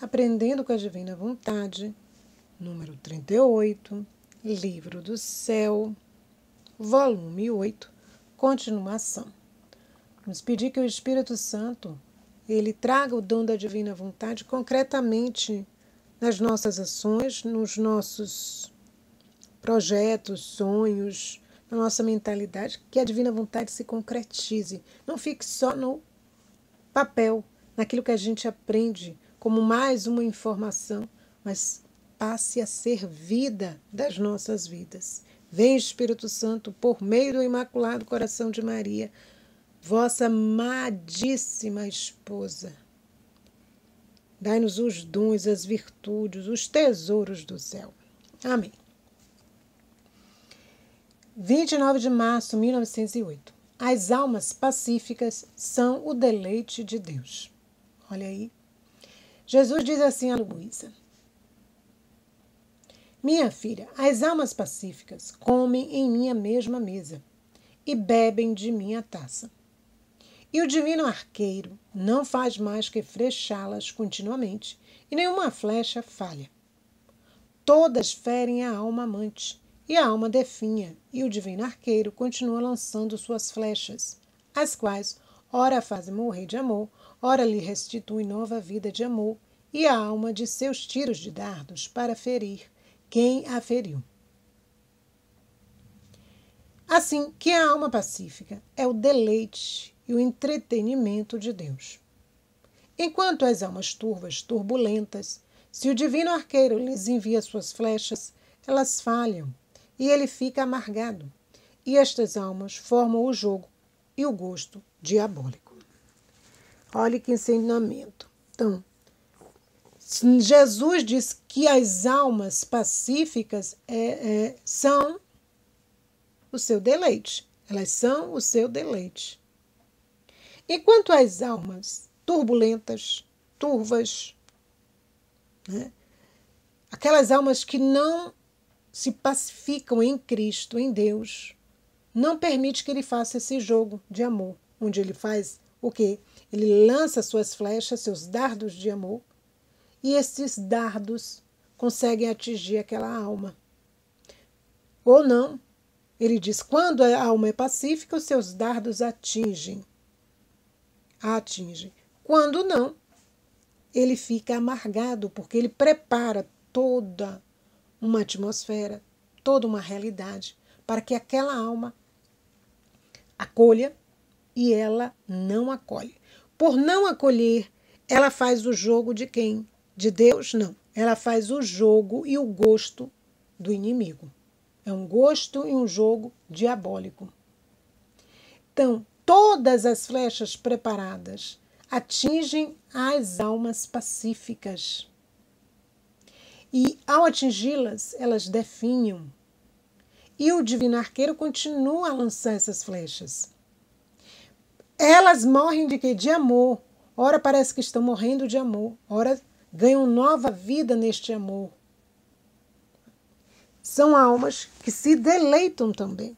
Aprendendo com a Divina Vontade, número 38, Livro do Céu, volume 8, continuação. Vamos pedir que o Espírito Santo, ele traga o dom da Divina Vontade concretamente nas nossas ações, nos nossos projetos, sonhos, na nossa mentalidade, que a Divina Vontade se concretize. Não fique só no papel, naquilo que a gente aprende como mais uma informação, mas passe a ser vida das nossas vidas. Vem, Espírito Santo, por meio do Imaculado Coração de Maria, vossa amadíssima esposa. Dai-nos os dons, as virtudes, os tesouros do céu. Amém. 29 de março de 1908. As almas pacíficas são o deleite de Deus. Olha aí. Jesus diz assim a Luísa: minha filha, as almas pacíficas comem em minha mesma mesa e bebem de minha taça. E o divino arqueiro não faz mais que flechá-las continuamente, e nenhuma flecha falha. Todas ferem a alma amante, e a alma definha, e o divino arqueiro continua lançando suas flechas, as quais ora a fazem morrer de amor, ora lhe restituem nova vida de amor, e a alma de seus tiros de dardos para ferir quem a feriu. Assim que a alma pacífica é o deleite e o entretenimento de Deus. Enquanto as almas turvas, turbulentas, se o divino arqueiro lhes envia suas flechas, elas falham, e ele fica amargado, e estas almas formam o jogo e o gosto diabólico. Olha que ensinamento. Então, Jesus diz que as almas pacíficas são o seu deleite. Elas são o seu deleite. Enquanto as almas turbulentas, turvas, né, aquelas almas que não se pacificam em Cristo, em Deus, não permite que ele faça esse jogo de amor, onde ele faz o quê? Ele lança suas flechas, seus dardos de amor, e esses dardos conseguem atingir aquela alma. Ou não, ele diz, quando a alma é pacífica, os seus dardos atingem. Quando não, ele fica amargado, porque ele prepara toda uma atmosfera, toda uma realidade, para que aquela alma acolha, e ela não acolhe. Por não acolher, ela faz o jogo de quem? De Deus? Não. Ela faz o jogo e o gosto do inimigo. É um gosto e um jogo diabólico. Então, todas as flechas preparadas atingem as almas pacíficas. E, ao atingi-las, elas definham. E o divino arqueiro continua a lançar essas flechas. Elas morrem de quê? De amor. Ora parece que estão morrendo de amor. Ora ganham nova vida neste amor. São almas que se deleitam também.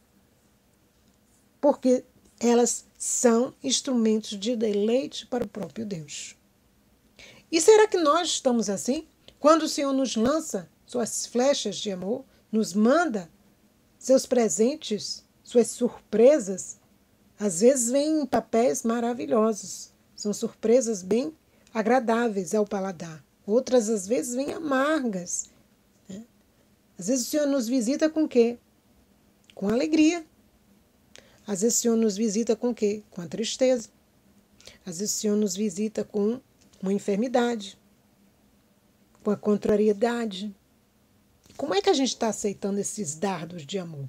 Porque elas são instrumentos de deleite para o próprio Deus. E será que nós estamos assim? Quando o Senhor nos lança suas flechas de amor, nos manda seus presentes, suas surpresas, às vezes vêm em papéis maravilhosos. São surpresas bem agradáveis ao paladar. Outras, às vezes, vêm amargas. Né? Às vezes o Senhor nos visita com o quê? Com alegria. Às vezes o Senhor nos visita com o quê? Com a tristeza. Às vezes o Senhor nos visita com uma enfermidade, com a contrariedade. Como é que a gente está aceitando esses dardos de amor?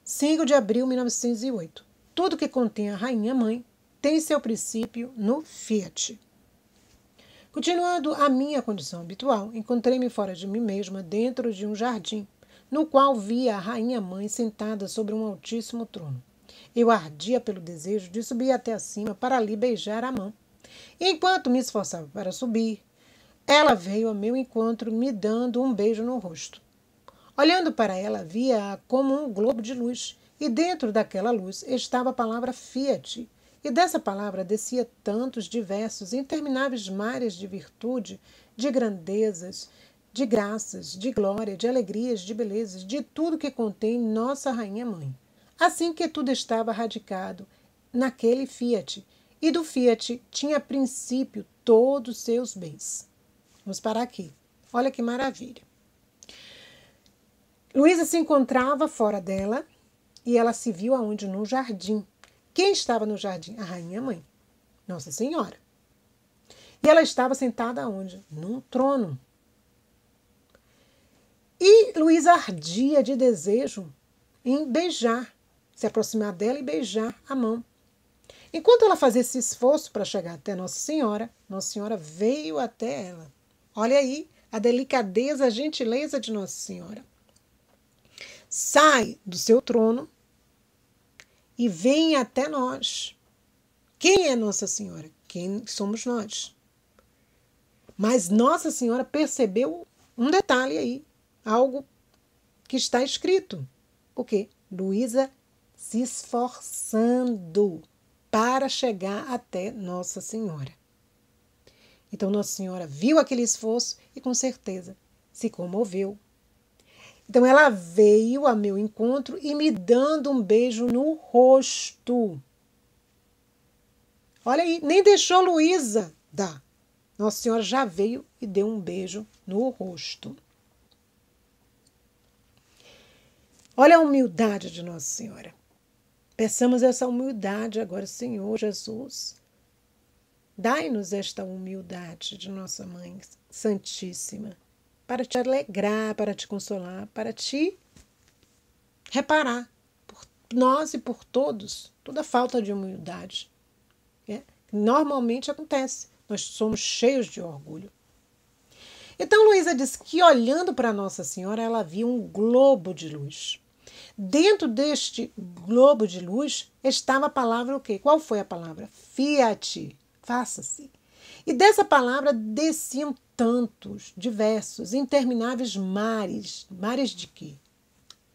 5 de abril de 1908. Tudo que contém a Rainha Mãe tem seu princípio no Fiat. Continuando a minha condição habitual, encontrei-me fora de mim mesma dentro de um jardim, no qual via a Rainha Mãe sentada sobre um altíssimo trono. Eu ardia pelo desejo de subir até acima para lhe beijar a mão. E enquanto me esforçava para subir, ela veio ao meu encontro me dando um beijo no rosto. Olhando para ela, via-a como um globo de luz, e dentro daquela luz estava a palavra Fiat, E dessa palavra descia tantos diversos, intermináveis mares de virtude, de grandezas, de graças, de glória, de alegrias, de belezas, de tudo que contém nossa Rainha Mãe. Assim que tudo estava radicado naquele Fiat, e do Fiat tinha princípio todos os seus bens. Vamos parar aqui. Olha que maravilha. Luísa se encontrava fora dela e ela se viu aonde? No jardim. Quem estava no jardim? A Rainha Mãe, Nossa Senhora. E ela estava sentada aonde? Num trono. E Luísa ardia de desejo em beijar, se aproximar dela e beijar a mão. Enquanto ela fazia esse esforço para chegar até Nossa Senhora veio até ela. Olha aí a delicadeza, a gentileza de Nossa Senhora. Sai do seu trono e vem até nós. Quem é Nossa Senhora? Quem somos nós? Mas Nossa Senhora percebeu um detalhe aí, algo que está escrito. O quê? Luísa se esforçando para chegar até Nossa Senhora. Então Nossa Senhora viu aquele esforço e com certeza se comoveu. Então ela veio ao meu encontro e me dando um beijo no rosto. Olha aí, nem deixou Luísa dar. Nossa Senhora já veio e deu um beijo no rosto. Olha a humildade de Nossa Senhora. Peçamos essa humildade agora, Senhor Jesus. Dai-nos esta humildade de nossa Mãe Santíssima, para te alegrar, para te consolar, para te reparar por nós e por todos, toda falta de humildade. Normalmente acontece, nós somos cheios de orgulho. Então Luísa diz que olhando para Nossa Senhora, ela viu um globo de luz. Dentro deste globo de luz estava a palavra o quê? Qual foi a palavra? Fiat, faça-se. E dessa palavra desciam tantos, diversos, intermináveis mares. Mares de quê?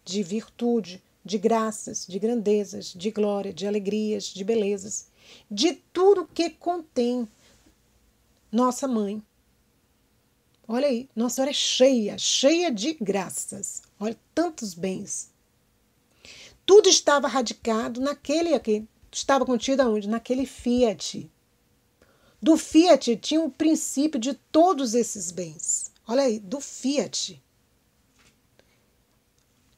De virtude, de graças, de grandezas, de glória, de alegrias, de belezas, de tudo que contém nossa Mãe. Olha aí, Nossa Senhora é cheia, cheia de graças. Olha, tantos bens. Tudo estava radicado naquele aqui. Estava contido aonde? Naquele Fiat. Do Fiat tinha o princípio de todos esses bens. Olha aí, do Fiat.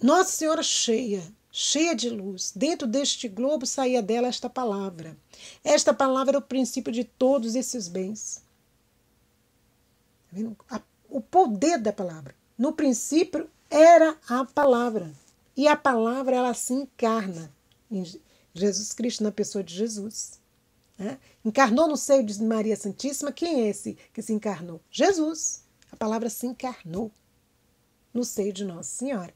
Nossa Senhora cheia, cheia de luz. Dentro deste globo saía dela esta palavra. Esta palavra era o princípio de todos esses bens. Tá vendo? O poder da palavra. No princípio era a palavra. E a palavra, ela se encarna em Jesus Cristo, na pessoa de Jesus. Né? Encarnou no seio de Maria Santíssima. Quem é esse que se encarnou? Jesus. A palavra se encarnou no seio de Nossa Senhora.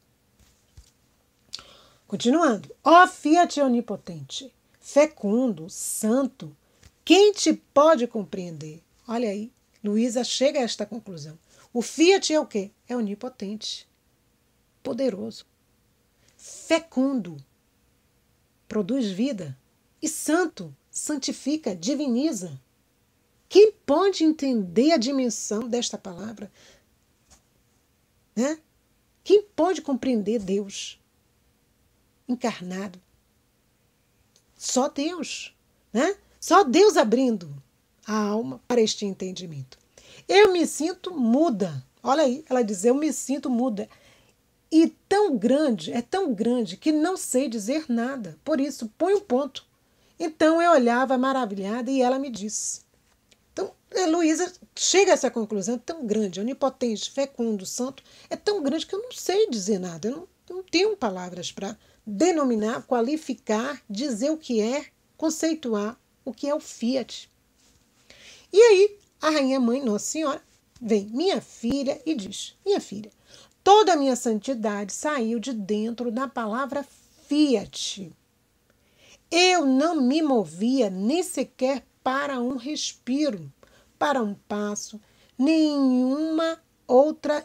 Continuando. Ó Fiat onipotente, fecundo, santo, quem te pode compreender? Olha aí, Luísa chega a esta conclusão. O Fiat é o quê? É onipotente, poderoso, fecundo, produz vida, e santo, santifica, diviniza. Quem pode entender a dimensão desta palavra? Né? Quem pode compreender Deus encarnado? Só Deus, né? Só Deus abrindo a alma para este entendimento. Eu me sinto muda. Olha aí, ela diz, eu me sinto muda. E tão grande, é tão grande, que não sei dizer nada. Por isso, põe um ponto. Então eu olhava maravilhada e ela me disse. Então, Luísa chega a essa conclusão tão grande, onipotente, fecundo, santo, é tão grande que eu não sei dizer nada. Eu não tenho palavras para denominar, qualificar, dizer o que é, conceituar o que é o Fiat. E aí, a Rainha Mãe, Nossa Senhora, vem, minha filha, e diz, minha filha, toda a minha santidade saiu de dentro da palavra Fiat. Eu não me movia nem sequer para um respiro, para um passo, nenhuma outra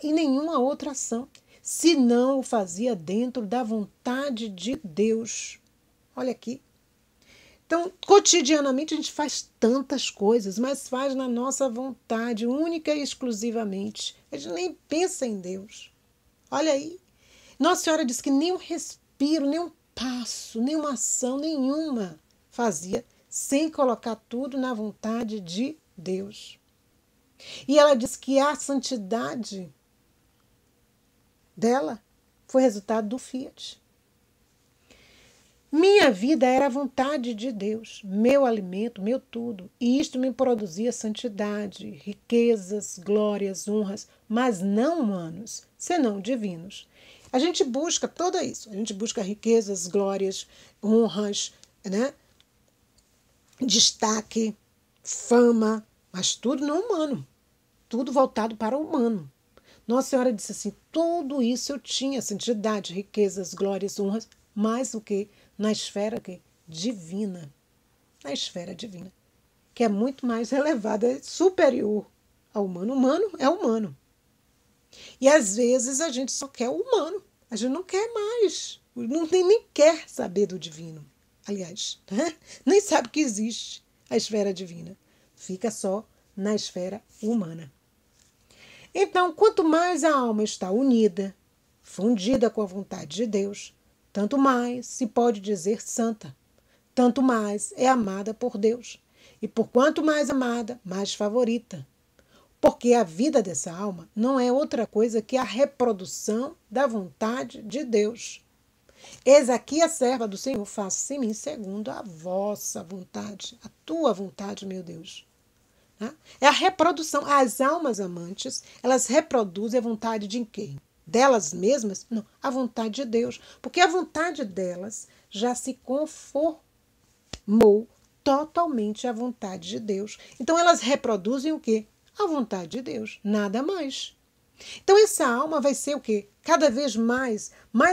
ação, senão o fazia dentro da vontade de Deus. Olha aqui. Então, cotidianamente a gente faz tantas coisas, mas faz na nossa vontade, única e exclusivamente. A gente nem pensa em Deus. Olha aí. Nossa Senhora diz que nem um respiro, nem um passo, nem uma ação nenhuma fazia sem colocar tudo na vontade de Deus. E ela diz que a santidade dela foi resultado do Fiat. Minha vida era a vontade de Deus, meu alimento, meu tudo. E isto me produzia santidade, riquezas, glórias, honras, mas não humanos, senão divinos. A gente busca tudo isso. A gente busca riquezas, glórias, honras, né? Destaque, fama, mas tudo não humano. Tudo voltado para o humano. Nossa Senhora disse assim, tudo isso eu tinha, santidade, riquezas, glórias, honras, mais o que? Na esfera divina. Na esfera divina. Que é muito mais elevada, é superior ao humano. O humano é humano. E às vezes a gente só quer o humano. A gente não quer mais. Não tem, nem quer saber do divino. Aliás, né? Nem sabe que existe a esfera divina. Fica só na esfera humana. Então, quanto mais a alma está unida, fundida com a vontade de Deus, tanto mais se pode dizer santa, tanto mais é amada por Deus. E por quanto mais amada, mais favorita. Porque a vida dessa alma não é outra coisa que a reprodução da vontade de Deus. Eis aqui a serva do Senhor, faça em mim segundo a vossa vontade, a tua vontade, meu Deus. É a reprodução. As almas amantes, elas reproduzem a vontade de quem? Delas mesmas? Não, a vontade de Deus. Porque a vontade delas já se conformou totalmente à vontade de Deus. Então elas reproduzem o quê? A vontade de Deus, nada mais. Então essa alma vai ser o quê? Cada vez mais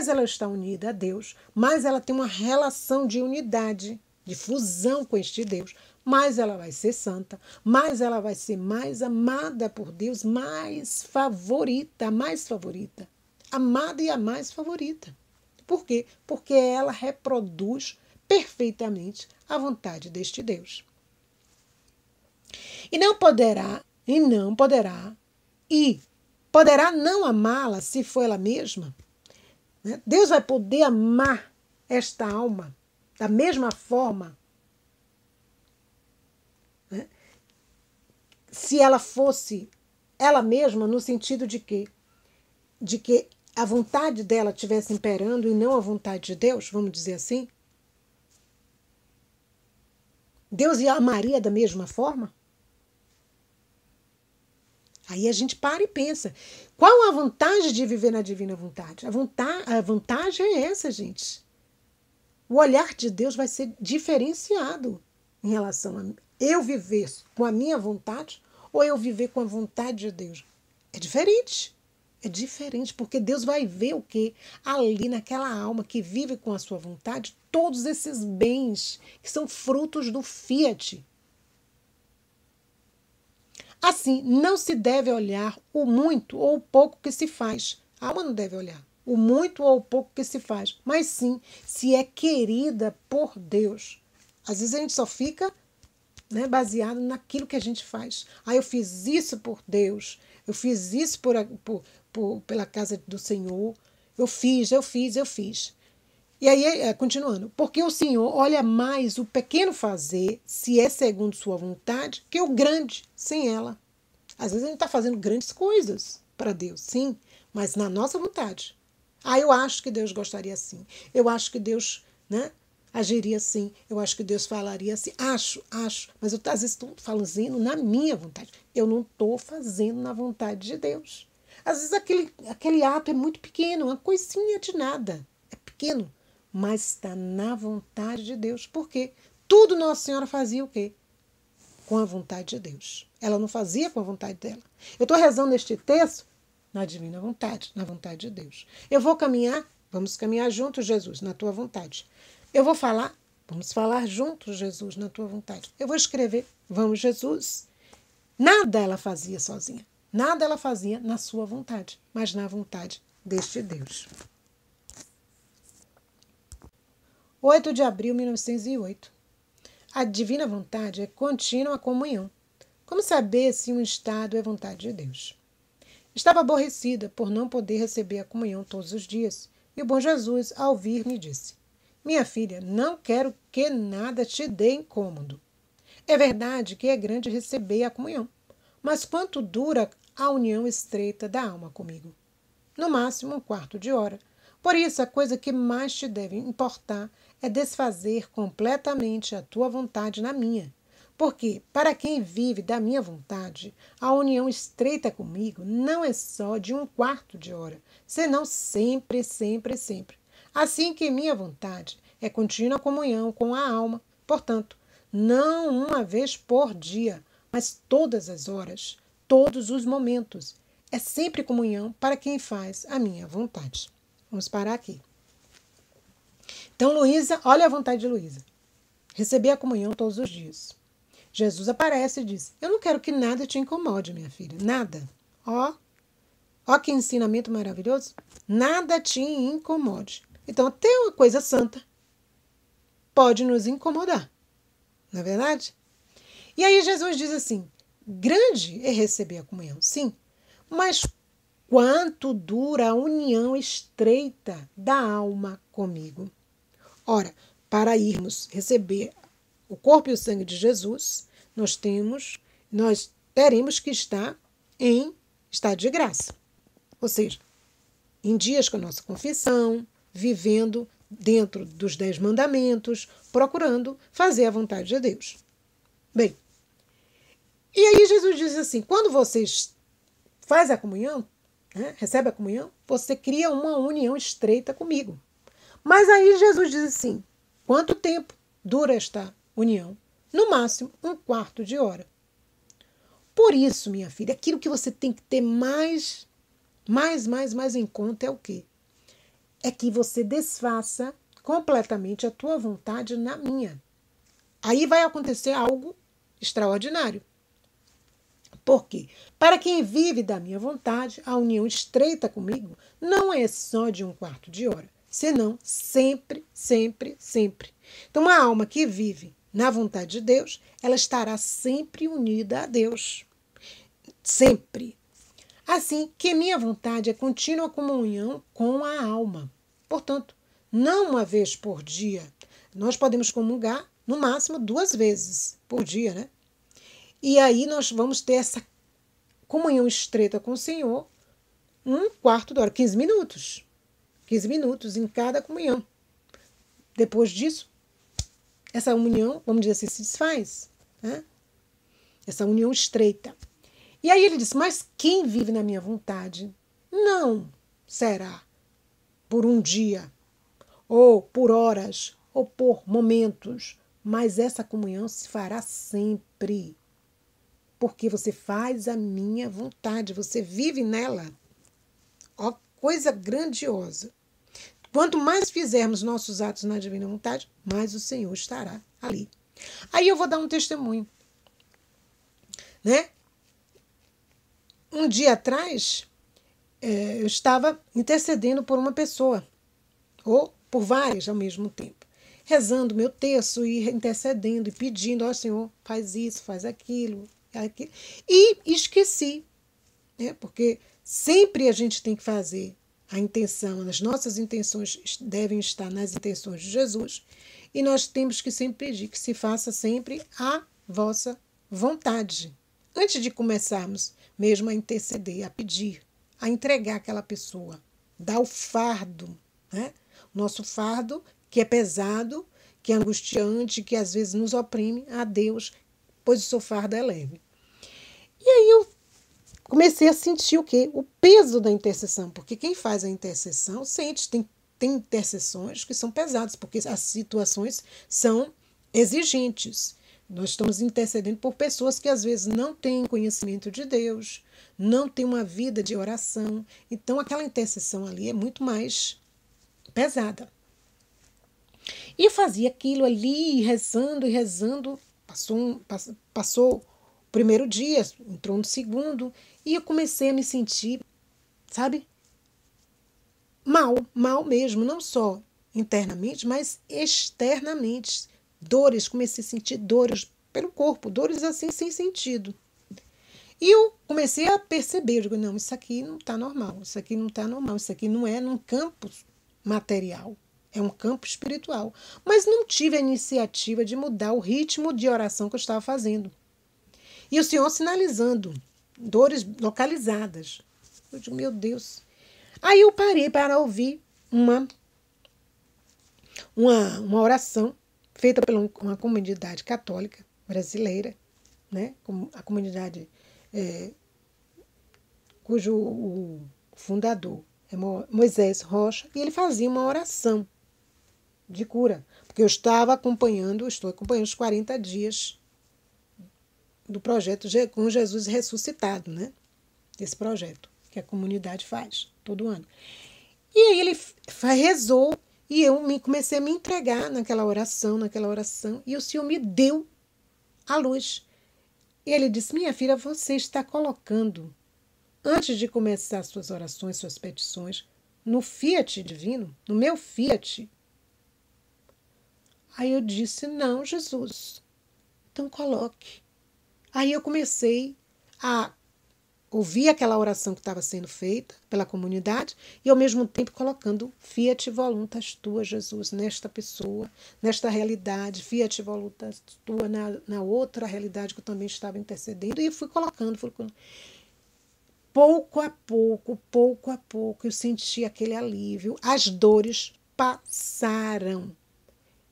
ela está unida a Deus, mais ela tem uma relação de unidade, de fusão com este Deus, mais ela vai ser santa, mais ela vai ser mais amada por Deus, mais favorita, a mais favorita. Amada e a mais favorita. Por quê? Porque ela reproduz perfeitamente a vontade deste Deus. E poderá não amá-la se for ela mesma. Deus vai poder amar esta alma da mesma forma, né? Se ela fosse ela mesma, no sentido de que a vontade dela estivesse imperando e não a vontade de Deus, vamos dizer assim. Deus a amaria da mesma forma? Aí a gente para e pensa, qual a vantagem de viver na divina vontade? A vantagem é essa, gente. O olhar de Deus vai ser diferenciado em relação a eu viver com a minha vontade ou eu viver com a vontade de Deus. É diferente. É diferente, porque Deus vai ver o quê? Ali naquela alma que vive com a sua vontade, todos esses bens que são frutos do Fiat. Assim, não se deve olhar o muito ou o pouco que se faz. A alma não deve olhar o muito ou o pouco que se faz, mas sim se é querida por Deus. Às vezes a gente só fica, né, baseado naquilo que a gente faz. Eu fiz isso por Deus, eu fiz isso pela casa do Senhor, eu fiz. E aí, continuando, porque o Senhor olha mais o pequeno fazer, se é segundo sua vontade, que o grande, sem ela. Às vezes a gente está fazendo grandes coisas para Deus, sim, mas na nossa vontade. Eu acho que Deus gostaria assim. Eu acho que Deus, né, agiria assim. Eu acho que Deus falaria assim. Acho. Mas eu às vezes estou fazendo na minha vontade. Eu não estou fazendo na vontade de Deus. Às vezes aquele ato é muito pequeno, uma coisinha de nada. É pequeno. Mas está na vontade de Deus. Por quê? Tudo Nossa Senhora fazia o quê? Com a vontade de Deus. Ela não fazia com a vontade dela. Eu estou rezando este texto na divina vontade, na vontade de Deus. Eu vou caminhar, vamos caminhar juntos, Jesus, na tua vontade. Eu vou falar, vamos falar juntos, Jesus, na tua vontade. Eu vou escrever, vamos, Jesus. Nada ela fazia sozinha. Nada ela fazia na sua vontade, mas na vontade deste Deus. 8 de abril de 1908. A divina vontade é contínua comunhão. Como saber se um estado é vontade de Deus? Estava aborrecida por não poder receber a comunhão todos os dias, e o bom Jesus, ao vir, me disse: Minha filha, não quero que nada te dê incômodo. É verdade que é grande receber a comunhão, mas quanto dura a união estreita da alma comigo? No máximo, um quarto de hora. Por isso, a coisa que mais te deve importar é desfazer completamente a tua vontade na minha. Porque, para quem vive da minha vontade, a união estreita comigo não é só de um quarto de hora, senão sempre, sempre, sempre. Assim que minha vontade é contínua comunhão com a alma, portanto, não uma vez por dia, mas todas as horas, todos os momentos. É sempre comunhão para quem faz a minha vontade. Vamos parar aqui. Então, Luísa, olha a vontade de Luísa. Receber a comunhão todos os dias. Jesus aparece e diz: Eu não quero que nada te incomode, minha filha. Nada. Ó que ensinamento maravilhoso. Nada te incomode. Então, até uma coisa santa pode nos incomodar. Não é verdade? E aí Jesus diz assim: grande é receber a comunhão, sim. Mas quanto dura a união estreita da alma comigo? Ora, para irmos receber o corpo e o sangue de Jesus, nós teremos que estar em estado de graça. Ou seja, em dias com a nossa confissão, vivendo dentro dos 10 mandamentos, procurando fazer a vontade de Deus. Bem, e aí Jesus diz assim, quando vocês faz a comunhão, recebe a comunhão, você cria uma união estreita comigo. Mas aí Jesus diz assim, quanto tempo dura esta união? No máximo, um quarto de hora. Por isso, minha filha, aquilo que você tem que ter mais em conta é o quê? É que você desfaça completamente a tua vontade na minha. Aí vai acontecer algo extraordinário. Por quê? Para quem vive da minha vontade, a união estreita comigo não é só de um quarto de hora, senão sempre, sempre, sempre. Então, uma alma que vive na vontade de Deus, ela estará sempre unida a Deus. Sempre. Assim que minha vontade é contínua comunhão com a alma. Portanto, não uma vez por dia. Nós podemos comungar, no máximo, 2 vezes por dia, né? E aí nós vamos ter essa comunhão estreita com o Senhor, um quarto de hora, 15 minutos. 15 minutos em cada comunhão. Depois disso, essa união, vamos dizer assim, se desfaz. Né? Essa união estreita. E aí ele diz, mas quem vive na minha vontade não será por um dia, ou por horas, ou por momentos, mas essa comunhão se fará sempre. Porque você faz a minha vontade, você vive nela. Ó, coisa grandiosa. Quanto mais fizermos nossos atos na divina vontade, mais o Senhor estará ali. Aí eu vou dar um testemunho. Né? Um dia atrás, eu estava intercedendo por uma pessoa, ou por várias ao mesmo tempo. Rezando meu terço e intercedendo e pedindo, ó Senhor, faz isso, faz aquilo. E esqueci, né? Porque sempre a gente tem que fazer a intenção, as nossas intenções devem estar nas intenções de Jesus, e nós temos que sempre pedir que se faça sempre a vossa vontade. Antes de começarmos mesmo a interceder, a pedir, a entregar aquela pessoa, dar o fardo, né? Nosso fardo, que é pesado, que é angustiante, que às vezes nos oprime, a Deus, pois o seu fardo é leve. E aí eu comecei a sentir o quê? O peso da intercessão, porque quem faz a intercessão sente, tem intercessões que são pesadas, porque as situações são exigentes. Nós estamos intercedendo por pessoas que às vezes não têm conhecimento de Deus, não têm uma vida de oração, então aquela intercessão ali é muito mais pesada. E eu fazia aquilo ali, rezando e rezando, passou o primeiro dia, entrou no segundo, e eu comecei a me sentir, sabe, mal mesmo, não só internamente, mas externamente. dores, comecei a sentir dores pelo corpo, dores assim sem sentido. E eu comecei a perceber, eu digo, não, isso aqui não está normal, isso aqui não está normal, isso aqui não é num campo material, é um campo espiritual. Mas não tive a iniciativa de mudar o ritmo de oração que eu estava fazendo. E o Senhor sinalizando dores localizadas. Eu digo, meu Deus. Aí eu parei para ouvir uma oração feita por uma comunidade católica brasileira, né? A comunidade cujo o fundador é Moisés Rocha, e ele fazia uma oração de cura, porque estou acompanhando os 40 dias do projeto com Jesus ressuscitado, né? Esse projeto que a comunidade faz todo ano. E aí ele rezou e eu comecei a me entregar naquela oração, e o Senhor me deu a luz. E ele disse, minha filha, você está colocando, antes de começar suas orações, suas petições, no Fiat divino, no meu Fiat. Aí eu disse, não, Jesus, então coloque. Aí eu comecei a ouvir aquela oração que estava sendo feita pela comunidade e, ao mesmo tempo, colocando Fiat voluntas tua, Jesus, nesta pessoa, nesta realidade, Fiat voluntas tua na outra realidade que eu também estava intercedendo. E eu fui colocando. Pouco a pouco, eu senti aquele alívio. As dores passaram.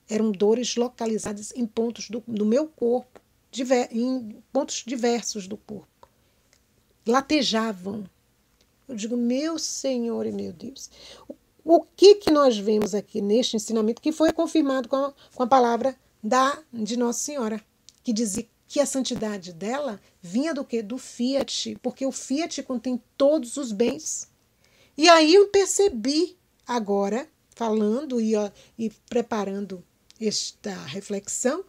Eram dores localizadas em pontos do meu corpo, em pontos diversos do corpo. Latejavam. Eu digo, meu Senhor e meu Deus. O que nós vemos aqui neste ensinamento, que foi confirmado com a palavra de Nossa Senhora, que dizia que a santidade dela vinha do quê? Do Fiat, porque o Fiat contém todos os bens. E aí eu percebi agora, falando e preparando esta reflexão,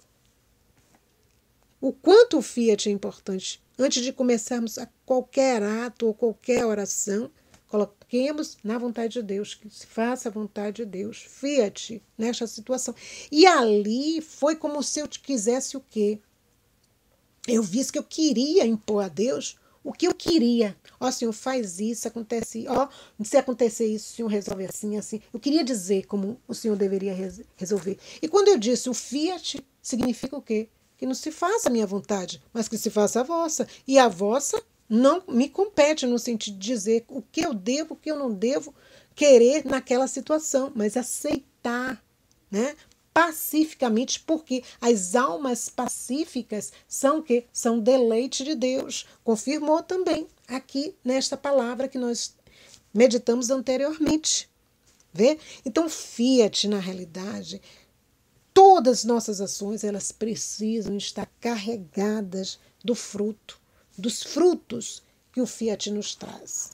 o quanto o Fiat é importante. Antes de começarmos a qualquer ato ou qualquer oração, coloquemos na vontade de Deus, que se faça a vontade de Deus, Fiat, nesta situação. E ali foi como se eu quisesse o quê? Eu visse que eu queria impor a Deus o que eu queria. Ó, Senhor, faz isso, acontece. Ó, se acontecer isso, o Senhor resolve assim, assim. Eu queria dizer como o Senhor deveria resolver. E quando eu disse o Fiat, significa o quê? Que não se faça a minha vontade, mas que se faça a vossa. E a vossa não me compete no sentido de dizer o que eu devo, o que eu não devo querer naquela situação, mas aceitar, né? Pacificamente, porque as almas pacíficas são o quê? São deleite de Deus. Confirmou também aqui nesta palavra que nós meditamos anteriormente. Vê? Então, Fiat, na realidade, todas as nossas ações, elas precisam estar carregadas dos frutos que o Fiat nos traz.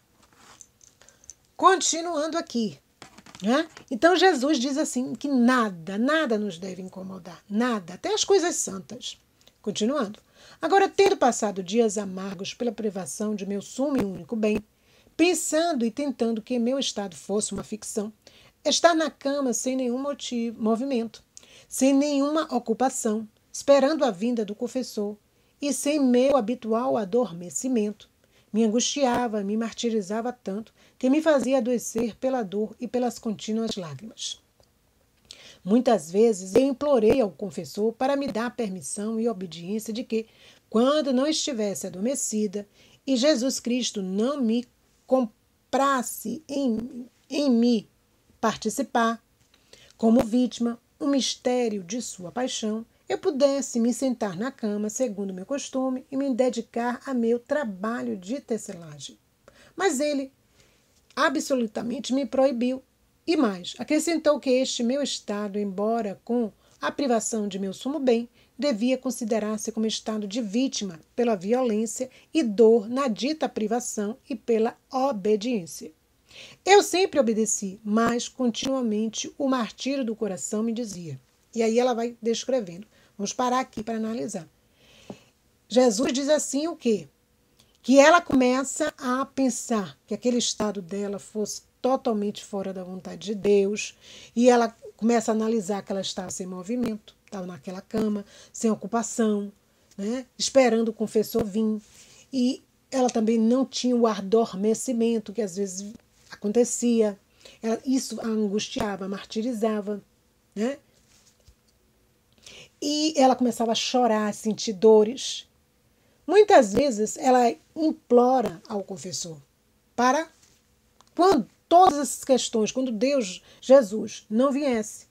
Continuando aqui, né? Então Jesus diz assim que nada nos deve incomodar, nada, até as coisas santas. Continuando. Agora, tendo passado dias amargos pela privação de meu sumo e único bem, pensando e tentando que meu estado fosse uma ficção, estar na cama sem nenhum movimento, sem nenhuma ocupação, esperando a vinda do confessor e sem meu habitual adormecimento, me angustiava, me martirizava tanto que me fazia adoecer pela dor e pelas contínuas lágrimas. Muitas vezes eu implorei ao confessor para me dar permissão e obediência de que, quando não estivesse adormecida e Jesus Cristo não me comprasse em me participar, como vítima, o mistério de sua paixão, eu pudesse me sentar na cama, segundo meu costume, e me dedicar a meu trabalho de tecelagem. Mas ele absolutamente me proibiu. E mais, acrescentou que este meu estado, embora com a privação de meu sumo bem, devia considerar-se como estado de vítima pela violência e dor na dita privação e pela obediência. Eu sempre obedeci, mas continuamente o martírio do coração me dizia. E aí ela vai descrevendo. Vamos parar aqui para analisar. Jesus diz assim o quê? Que ela começa a pensar que aquele estado dela fosse totalmente fora da vontade de Deus, e ela começa a analisar que ela estava sem movimento, estava naquela cama, sem ocupação, né? Esperando o confessor vir. E ela também não tinha o adormecimento que às vezes acontecia. Isso a angustiava, a martirizava, né? E ela começava a chorar, a sentir dores. Muitas vezes ela implora ao confessor para quando todas essas questões, quando Deus, Jesus, não viesse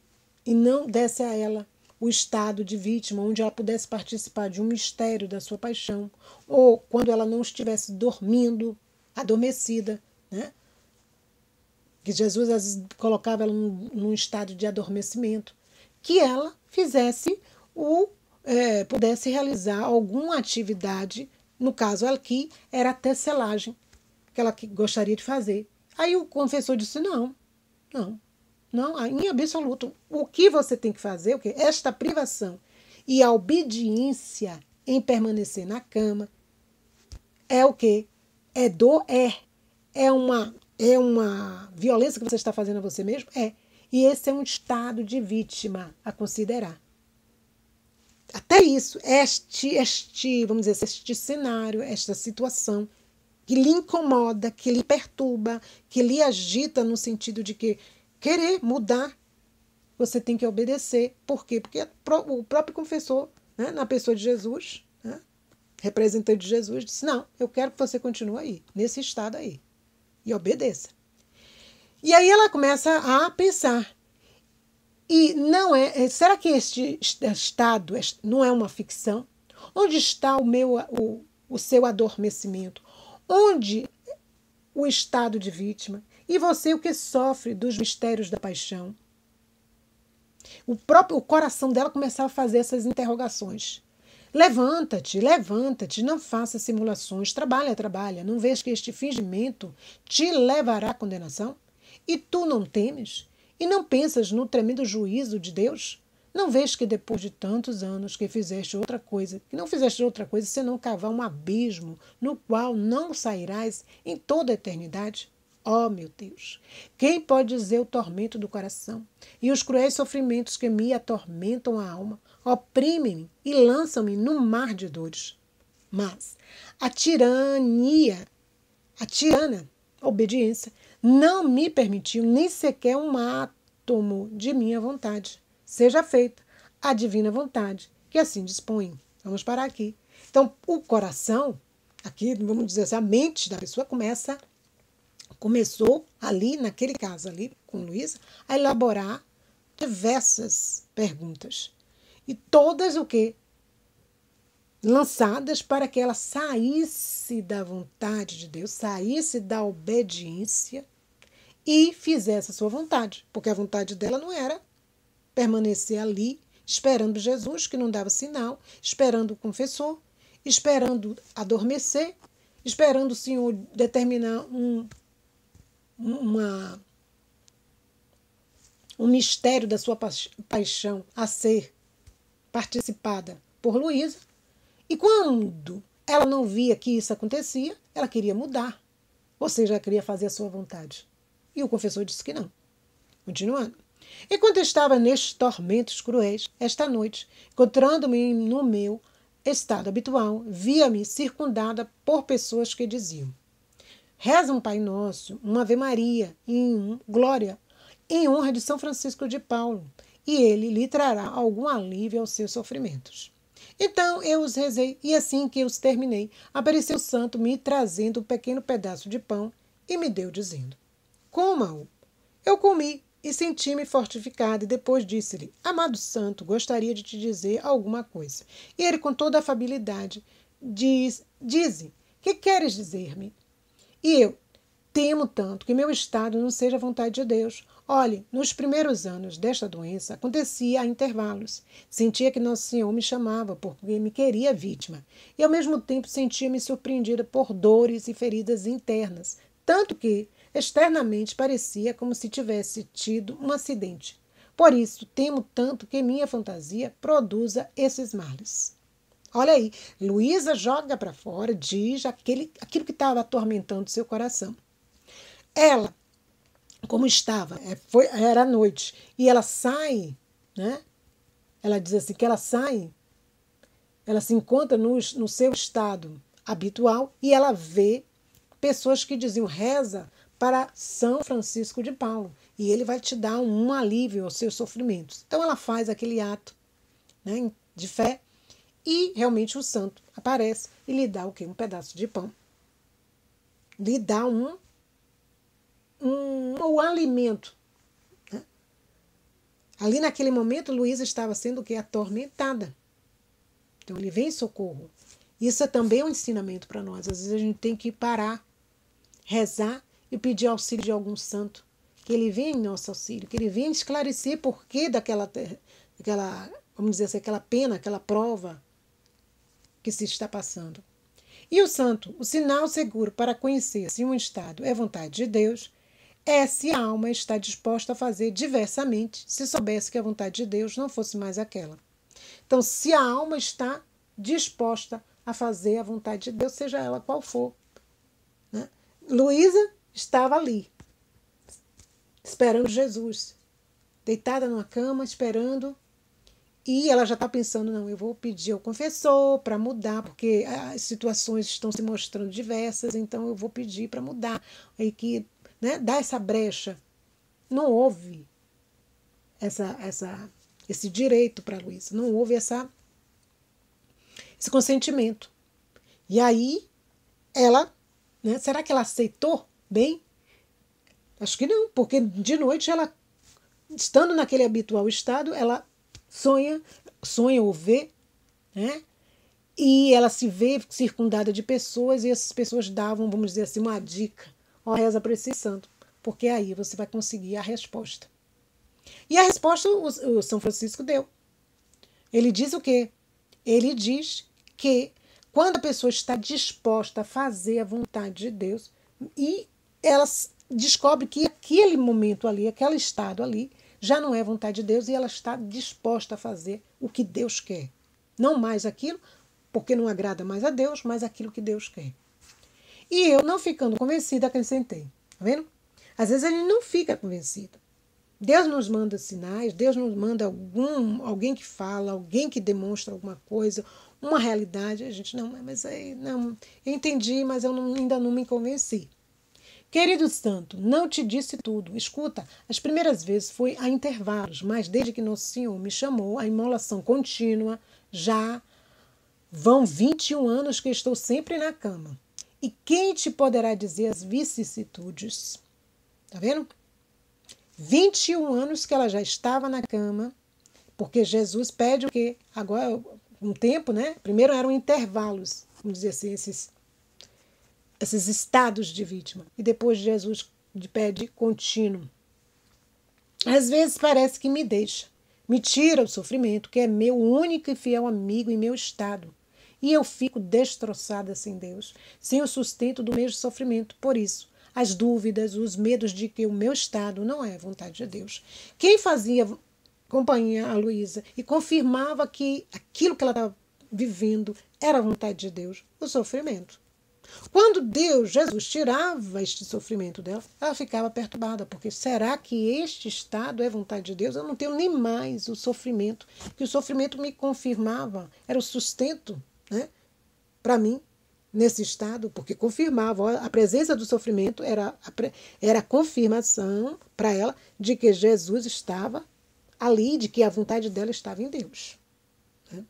e não desse a ela o estado de vítima, onde ela pudesse participar de um mistério da sua paixão, ou quando ela não estivesse dormindo, adormecida, né? Que Jesus às vezes colocava ela num estado de adormecimento, que ela fizesse pudesse realizar alguma atividade, no caso aqui era a tecelagem, que ela gostaria de fazer. Aí o confessor disse, não, em absoluto. O que você tem que fazer, o quê? Esta privação e a obediência em permanecer na cama é o quê? É dor? É uma violência que você está fazendo a você mesmo? É. E esse é um estado de vítima a considerar. Até isso, vamos dizer, este cenário, esta situação que lhe incomoda, que lhe perturba, que lhe agita no sentido de que querer mudar, você tem que obedecer. Por quê? Porque o próprio confessor, né, na pessoa de Jesus, né, representante de Jesus, disse, não, eu quero que você continue aí, nesse estado aí, e obedeça. E aí ela começa a pensar, e não será que este estado não é uma ficção? Onde está o seu adormecimento? Onde o estado de vítima? E você o que sofre dos mistérios da paixão? O coração dela começava a fazer essas interrogações. Levanta-te, não faça simulações, trabalha, não vês que este fingimento te levará à condenação? E tu não temes? E não pensas no tremendo juízo de Deus? Não vês que depois de tantos anos que não fizeste outra coisa senão cavar um abismo no qual não sairás em toda a eternidade? Oh, meu Deus! Quem pode dizer o tormento do coração? E os cruéis sofrimentos que me atormentam a alma, oprimem-me e lançam-me no mar de dores. Mas a tirana obediência, não me permitiu nem sequer um átomo de minha vontade. Seja feita a divina vontade, que assim dispõe. Vamos parar aqui. Então, o coração, aqui, vamos dizer assim, a mente da pessoa começou ali, naquele caso ali, com Luísa, a elaborar diversas perguntas. E todas o quê? Lançadas para que ela saísse da vontade de Deus, saísse da obediência e fizesse a sua vontade. Porque a vontade dela não era permanecer ali, esperando Jesus, que não dava sinal, esperando o confessor, esperando adormecer, esperando o Senhor determinar um mistério da sua paixão a ser participada por Luísa. E quando ela não via que isso acontecia, ela queria mudar. Ou seja, ela queria fazer a sua vontade. E o confessor disse que não. Continuando. Enquanto estava nestes tormentos cruéis, esta noite, encontrando-me no meu estado habitual, via-me circundada por pessoas que diziam: reza um Pai Nosso, uma Ave Maria e um Glória, em honra de São Francisco de Paulo, e ele lhe trará algum alívio aos seus sofrimentos. Então eu os rezei, e assim que os terminei, apareceu o santo me trazendo um pequeno pedaço de pão e me deu, dizendo: coma-o. Eu comi e senti-me fortificada, e depois disse-lhe: amado santo, gostaria de te dizer alguma coisa. E ele, com toda a afabilidade, dize, que queres dizer-me? E eu: temo tanto que meu estado não seja a vontade de Deus. Olhe, nos primeiros anos desta doença, acontecia a intervalos. Sentia que Nosso Senhor me chamava porque me queria vítima. E, ao mesmo tempo, sentia-me surpreendida por dores e feridas internas. Tanto que, externamente, parecia como se tivesse tido um acidente. Por isso, temo tanto que minha fantasia produza esses males. Olha aí, Luísa joga para fora, diz aquilo que estava atormentando seu coração. Ela, como estava, era noite, e ela sai, né, ela diz assim, que ela sai, ela se encontra no seu estado habitual e ela vê pessoas que diziam, reza para São Francisco de Paulo, e ele vai te dar um alívio aos seus sofrimentos. Então ela faz aquele ato, né, de fé, e realmente o santo aparece e lhe dá o quê? Um pedaço de pão. Lhe dá um alimento. Né? Ali naquele momento, Luísa estava sendo o quê? Atormentada. Então ele vem em socorro. Isso também é um ensinamento para nós. Às vezes a gente tem que parar, rezar e pedir auxílio de algum santo. Que ele venha em nosso auxílio, que ele venha esclarecer por que daquela, vamos dizer assim, aquela pena, aquela prova que se está passando. E o santo, o sinal seguro para conhecer se um estado é vontade de Deus, é se a alma está disposta a fazer diversamente, se soubesse que a vontade de Deus não fosse mais aquela. Então, se a alma está disposta a fazer a vontade de Deus, seja ela qual for. Né? Luísa estava ali, esperando Jesus, deitada numa cama, esperando. E ela já está pensando, não, eu vou pedir ao confessor para mudar, porque as situações estão se mostrando diversas, então eu vou pedir para mudar. Aí que, né, dá essa brecha. Não houve esse direito para a Luísa, não houve esse consentimento. E aí, ela, né, será que ela aceitou bem? Acho que não, porque de noite ela, estando naquele habitual estado, ela sonha ou vê, né? E ela se vê circundada de pessoas e essas pessoas davam, vamos dizer assim, uma dica. Ó, reza para esse santo, porque aí você vai conseguir a resposta. E a resposta o São Francisco deu. Ele diz o quê? Ele diz que quando a pessoa está disposta a fazer a vontade de Deus e ela descobre que aquele momento ali, aquele estado ali, já não é vontade de Deus e ela está disposta a fazer o que Deus quer. Não mais aquilo, porque não agrada mais a Deus, mas aquilo que Deus quer. E eu, não ficando convencida, acrescentei. Tá vendo? Às vezes a gente não fica convencida. Deus nos manda sinais, Deus nos manda alguém que fala, alguém que demonstra alguma coisa, uma realidade. A gente, não, mas aí, não, eu entendi, mas eu ainda não me convenci. Querido santo, não te disse tudo. Escuta, as primeiras vezes foi a intervalos, mas desde que Nosso Senhor me chamou à imolação contínua, já vão 21 anos que estou sempre na cama. E quem te poderá dizer as vicissitudes? Tá vendo? 21 anos que ela já estava na cama, porque Jesus pede o quê? Agora, um tempo, né? Primeiro eram intervalos, vamos dizer assim, esses estados de vítima. E depois Jesus pede contínuo. Às vezes parece que me deixa, me tira o sofrimento, que é meu único e fiel amigo em meu estado. E eu fico destroçada sem Deus, sem o sustento do mesmo sofrimento. Por isso, as dúvidas, os medos de que o meu estado não é vontade de Deus. Quem fazia companhia a Luísa e confirmava que aquilo que ela estava vivendo era vontade de Deus, o sofrimento. Quando Jesus tirava este sofrimento dela, ela ficava perturbada, porque será que este estado é vontade de Deus? Eu não tenho nem mais o sofrimento, que o sofrimento me confirmava, era o sustento, né, para mim, nesse estado, porque confirmava, a presença do sofrimento era a confirmação para ela de que Jesus estava ali, de que a vontade dela estava em Deus. Né?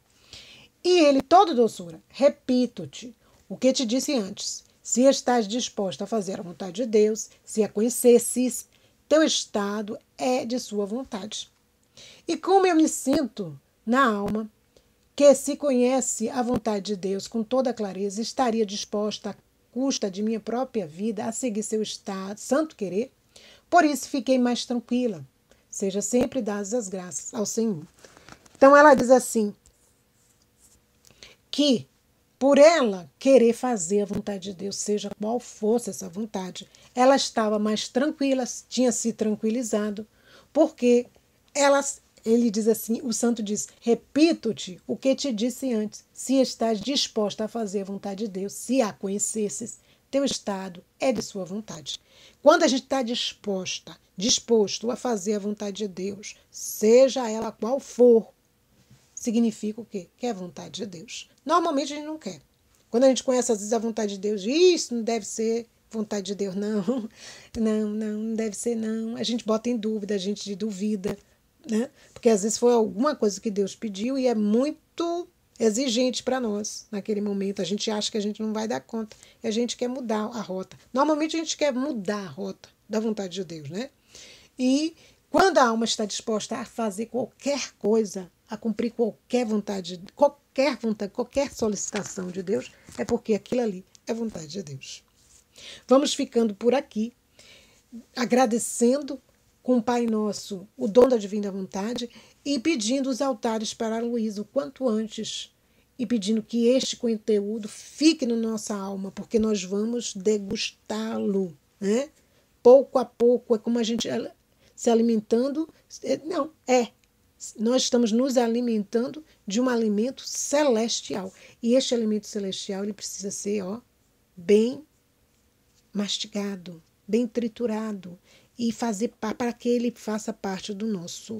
E ele, todo doçura, repito-te, o que te disse antes, se estás disposta a fazer a vontade de Deus, se a conhecesses, teu estado é de sua vontade. E como eu me sinto na alma, que se conhece a vontade de Deus com toda clareza, estaria disposta, à custa de minha própria vida, a seguir seu estado, santo querer, por isso fiquei mais tranquila. Seja sempre dadas as graças ao Senhor. Então ela diz assim, que por ela querer fazer a vontade de Deus, seja qual fosse essa vontade, ela estava mais tranquila, tinha se tranquilizado, porque ele diz assim, o santo diz, repito-te o que te disse antes, se estás disposta a fazer a vontade de Deus, se a conhecesses, teu estado é de sua vontade. Quando a gente está disposto a fazer a vontade de Deus, seja ela qual for, significa o quê? Que é a vontade de Deus. Normalmente a gente não quer. Quando a gente conhece, às vezes, a vontade de Deus, isso não deve ser vontade de Deus, não. Não deve ser, não. A gente bota em dúvida, a gente duvida, né? Porque às vezes foi alguma coisa que Deus pediu e é muito exigente para nós naquele momento. A gente acha que a gente não vai dar conta e a gente quer mudar a rota. Normalmente a gente quer mudar a rota da vontade de Deus, né? E quando a alma está disposta a fazer qualquer coisa, a cumprir qualquer vontade, qualquer solicitação de Deus, é porque aquilo ali é vontade de Deus. Vamos ficando por aqui, agradecendo com o Pai Nosso o dom da divina vontade e pedindo os altares para a Luísa o quanto antes e pedindo que este conteúdo fique na nossa alma, porque nós vamos degustá-lo, né? Pouco a pouco, é como a gente se alimentando. Nós estamos nos alimentando de um alimento celestial. E este alimento celestial ele precisa ser bem mastigado, bem triturado e fazer para que ele faça parte do nosso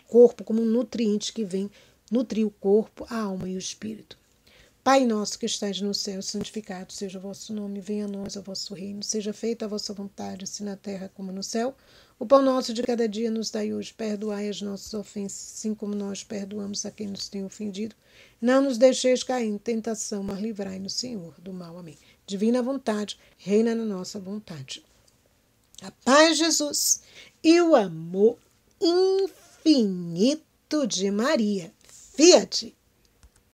corpo como um nutriente que vem nutrir o corpo, a alma e o espírito. Pai nosso que estais no céu, santificado seja o vosso nome, venha a nós o vosso reino, seja feita a vossa vontade, assim na terra como no céu. O pão nosso de cada dia nos dai hoje, perdoai as nossas ofensas, assim como nós perdoamos a quem nos tem ofendido. Não nos deixeis cair em tentação, mas livrai-nos, Senhor, do mal. Amém. Divina vontade, reina na nossa vontade. A paz de Jesus e o amor infinito de Maria. Fiat!